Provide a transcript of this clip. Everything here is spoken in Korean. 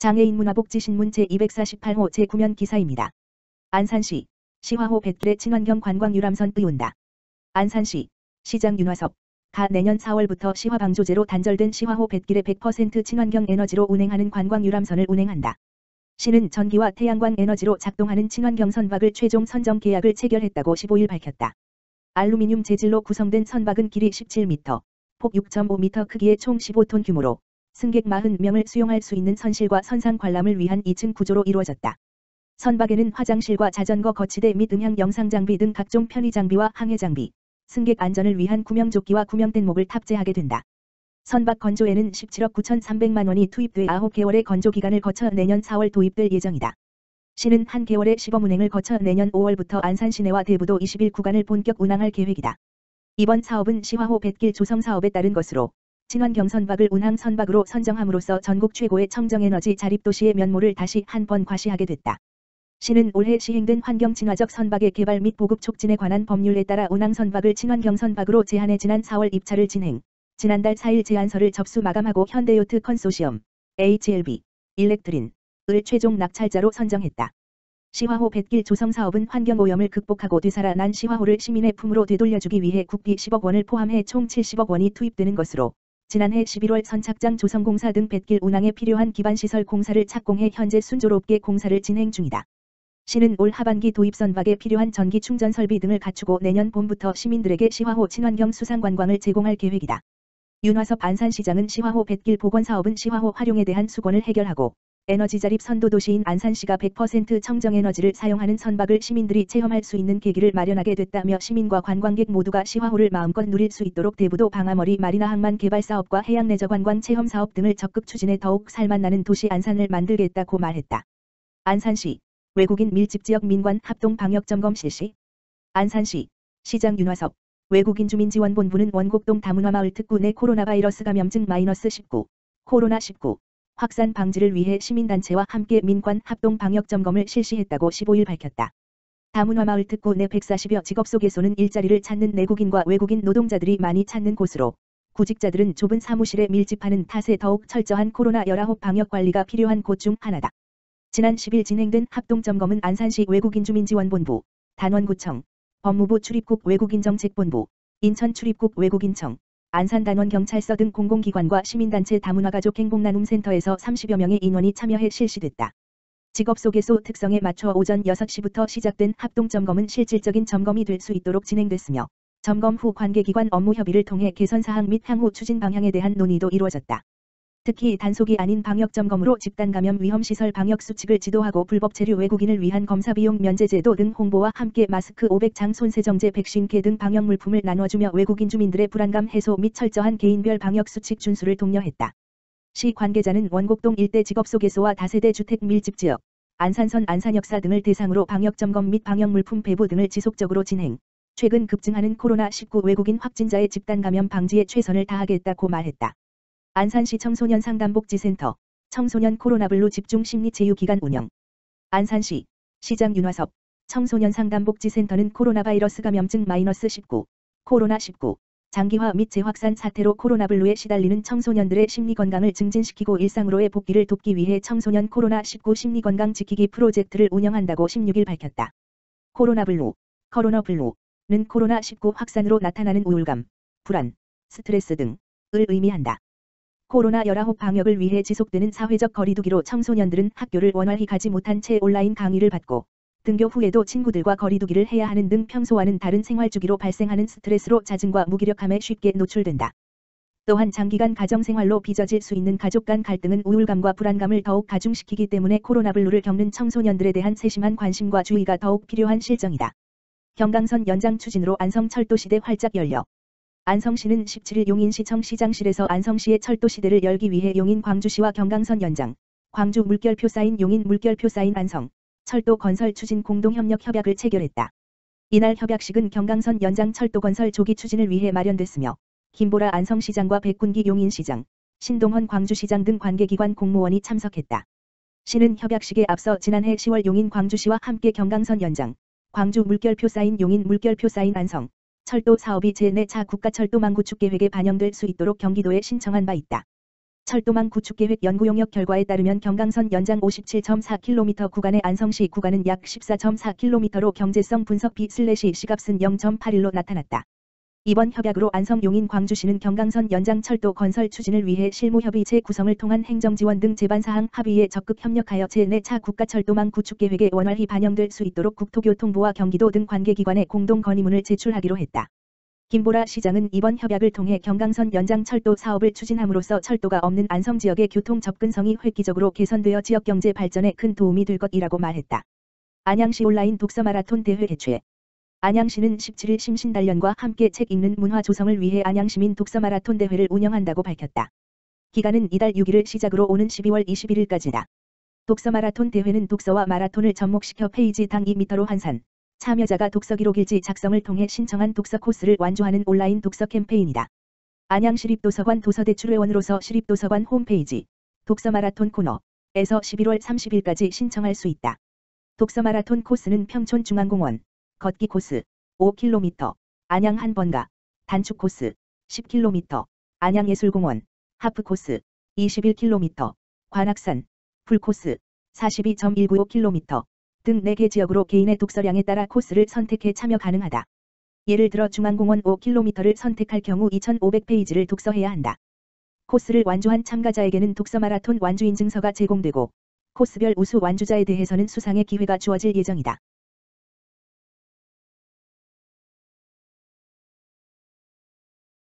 장애인 문화복지신문 제248호 제9면 기사입니다. 안산시 시화호 뱃길의 친환경 관광 유람선 의온다. 안산시 시장 윤화섭 가 내년 4월부터 시화 방조제로 단절된 시화호 뱃길의 100% 친환경 에너지로 운행하는 관광 유람선을 운행한다. 시는 전기와 태양광 에너지로 작동하는 친환경 선박을 최종 선정 계약을 체결했다고 15일 밝혔다. 알루미늄 재질로 구성된 선박은 길이 17m, 폭 6.5m 크기의 총 15톤 규모로 승객 40명을 수용할 수 있는 선실과 선상 관람을 위한 2층 구조로 이루어졌다. 선박에는 화장실과 자전거 거치대 및 음향 영상 장비 등 각종 편의 장비와 항해 장비, 승객 안전을 위한 구명조끼와 구명뗏목을 탑재하게 된다. 선박 건조에는 17억 9,300만 원이 투입돼 9개월의 건조 기간을 거쳐 내년 4월 도입될 예정이다. 시는 한 개월의 시범 운행을 거쳐 내년 5월부터 안산 시내와 대부도 20일 구간을 본격 운항할 계획이다. 이번 사업은 시화호 뱃길 조성 사업에 따른 것으로 친환경 선박을 운항 선박으로 선정함으로써 전국 최고의 청정에너지 자립도시의 면모를 다시 한 번 과시하게 됐다. 시는 올해 시행된 환경 친화적 선박의 개발 및 보급 촉진에 관한 법률에 따라 운항 선박을 친환경 선박으로 제한해 지난 4월 입찰을 진행, 지난달 4일 제안서를 접수 마감하고 현대요트 컨소시엄, HLB, 일렉트린을 최종 낙찰자로 선정했다. 시화호 뱃길 조성 사업은 환경오염을 극복하고 되살아난 시화호를 시민의 품으로 되돌려주기 위해 국비 10억 원을 포함해 총 70억 원이 투입되는 것으로 지난해 11월 선착장 조성공사 등 뱃길 운항에 필요한 기반시설 공사를 착공해 현재 순조롭게 공사를 진행 중이다. 시는 올 하반기 도입 선박에 필요한 전기 충전 설비 등을 갖추고 내년 봄부터 시민들에게 시화호 친환경 수상관광을 제공할 계획이다. 윤화섭 안산시장은 시화호 뱃길 복원 사업은 시화호 활용에 대한 수건을 해결하고 에너지 자립 선도 도시인 안산시가 100% 청정에너지를 사용하는 선박을 시민들이 체험할 수 있는 계기를 마련하게 됐다며 시민과 관광객 모두가 시화호를 마음껏 누릴 수 있도록 대부도 방아머리 마리나 항만 개발 사업과 해양 레저 관광 체험 사업 등을 적극 추진해 더욱 살맛나는 도시 안산을 만들겠다고 말했다. 안산시 외국인 밀집 지역 민관 합동 방역 점검 실시. 안산시 시장 윤화섭 외국인 주민지원본부는 원곡동 다문화마을 특구 내 코로나 바이러스 감염증 -19 코로나19 확산 방지를 위해 시민단체와 함께 민관 합동 방역 점검을 실시했다고 15일 밝혔다. 다문화마을 특구 내 140여 직업소개소는 일자리를 찾는 내국인과 외국인 노동자들이 많이 찾는 곳으로 구직자들은 좁은 사무실에 밀집하는 탓에 더욱 철저한 코로나19 방역 관리가 필요한 곳 중 하나다. 지난 10일 진행된 합동점검은 안산시 외국인주민지원본부, 단원구청, 법무부 출입국 외국인정책본부, 인천출입국 외국인청, 안산단원경찰서 등 공공기관과 시민단체 다문화가족행복나눔센터에서 30여 명의 인원이 참여해 실시됐다. 직업소개소 특성에 맞춰 오전 6시부터 시작된 합동점검은 실질적인 점검이 될 수 있도록 진행됐으며 점검 후 관계기관 업무 협의를 통해 개선사항 및 향후 추진 방향에 대한 논의도 이루어졌다. 특히 단속이 아닌 방역점검으로 집단감염 위험시설 방역수칙을 지도하고 불법 체류 외국인을 위한 검사비용 면제제도 등 홍보와 함께 마스크 500장 손세정제 백신케 등 방역물품을 나눠주며 외국인 주민들의 불안감 해소 및 철저한 개인별 방역수칙 준수를 독려했다. 시 관계자는 원곡동 일대 직업소개소와 다세대 주택 밀집지역, 안산선 안산역사 등을 대상으로 방역점검 및 방역물품 배부 등을 지속적으로 진행, 최근 급증하는 코로나19 외국인 확진자의 집단감염 방지에 최선을 다하겠다고 말했다. 안산시 청소년 상담복지센터, 청소년 코로나블루 집중심리제휴기간 운영. 안산시 시장 윤화섭 청소년 상담복지센터는 코로나 바이러스 감염증 -19 코로나19 장기화 및 재확산 사태로 코로나블루에 시달리는 청소년들의 심리건강을 증진시키고 일상으로의 복귀를 돕기 위해 청소년 코로나19 심리건강 지키기 프로젝트를 운영한다고 16일 밝혔다. 코로나블루는 코로나19 확산으로 나타나는 우울감, 불안, 스트레스 등을 의미한다. 코로나19 방역을 위해 지속되는 사회적 거리두기로 청소년들은 학교를 원활히 가지 못한 채 온라인 강의를 받고 등교 후에도 친구들과 거리두기를 해야 하는 등 평소와는 다른 생활주기로 발생하는 스트레스로 짜증과 무기력함에 쉽게 노출된다. 또한 장기간 가정생활로 빚어질 수 있는 가족 간 갈등은 우울감과 불안감을 더욱 가중시키기 때문에 코로나블루를 겪는 청소년들에 대한 세심한 관심과 주의가 더욱 필요한 실정이다. 경강선 연장 추진으로 안성철도시대 활짝 열려. 안성시는 17일 용인시청 시장실에서 안성시의 철도시대를 열기 위해 용인 광주시와 경강선 연장, 광주 물결표 쌓인 용인 물결표 쌓인 안성, 철도 건설 추진 공동협력 협약을 체결했다. 이날 협약식은 경강선 연장 철도 건설 조기 추진을 위해 마련됐으며 김보라 안성시장과 백군기 용인시장, 신동헌 광주시장 등 관계기관 공무원이 참석했다. 시는 협약식에 앞서 지난해 10월 용인 광주시와 함께 경강선 연장, 광주 물결표 쌓인 용인 물결표 쌓인 안성, 철도 사업이 제4차 국가철도 망구축 계획에 반영될 수 있도록 경기도에 신청한 바 있다. 철도망 구축계획 연구용역 결과에 따르면 경강선 연장 57.4km 구간의 안성시 구간은 약 14.4km로 경제성 분석 B/C값은 0.81로 나타났다. 이번 협약으로 안성 용인 광주시는 경강선 연장 철도 건설 추진을 위해 실무협의 재구성을 통한 행정지원 등 제반사항 합의에 적극 협력하여 제4차 국가철도망 구축계획에 원활히 반영될 수 있도록 국토교통부와 경기도 등 관계기관에 공동 건의문을 제출하기로 했다. 김보라 시장은 이번 협약을 통해 경강선 연장 철도 사업을 추진함으로써 철도가 없는 안성 지역의 교통 접근성이 획기적으로 개선되어 지역경제 발전에 큰 도움이 될 것이라고 말했다. 안양시 온라인 독서 마라톤 대회 개최. 안양시는 17일 심신단련과 함께 책 읽는 문화 조성을 위해 안양시민 독서 마라톤 대회를 운영한다고 밝혔다. 기간은 이달 6일을 시작으로 오는 12월 21일까지다. 독서 마라톤 대회는 독서와 마라톤을 접목시켜 페이지당 2m로 환산, 참여자가 독서 기록일지 작성을 통해 신청한 독서 코스를 완주하는 온라인 독서 캠페인이다. 안양시립도서관 도서대출회원으로서 시립도서관 홈페이지 독서 마라톤 코너에서 11월 30일까지 신청할 수 있다. 독서 마라톤 코스는 평촌중앙공원 걷기 코스 5km, 안양 한 번가, 단축 코스 10km, 안양예술공원, 하프 코스 21km, 관악산, 풀코스 42.195km 등 4개 지역으로 개인의 독서량에 따라 코스를 선택해 참여 가능하다. 예를 들어 중앙공원 5km를 선택할 경우 2,500페이지를 독서해야 한다. 코스를 완주한 참가자에게는 독서 마라톤 완주 인증서가 제공되고 코스별 우수 완주자에 대해서는 수상의 기회가 주어질 예정이다.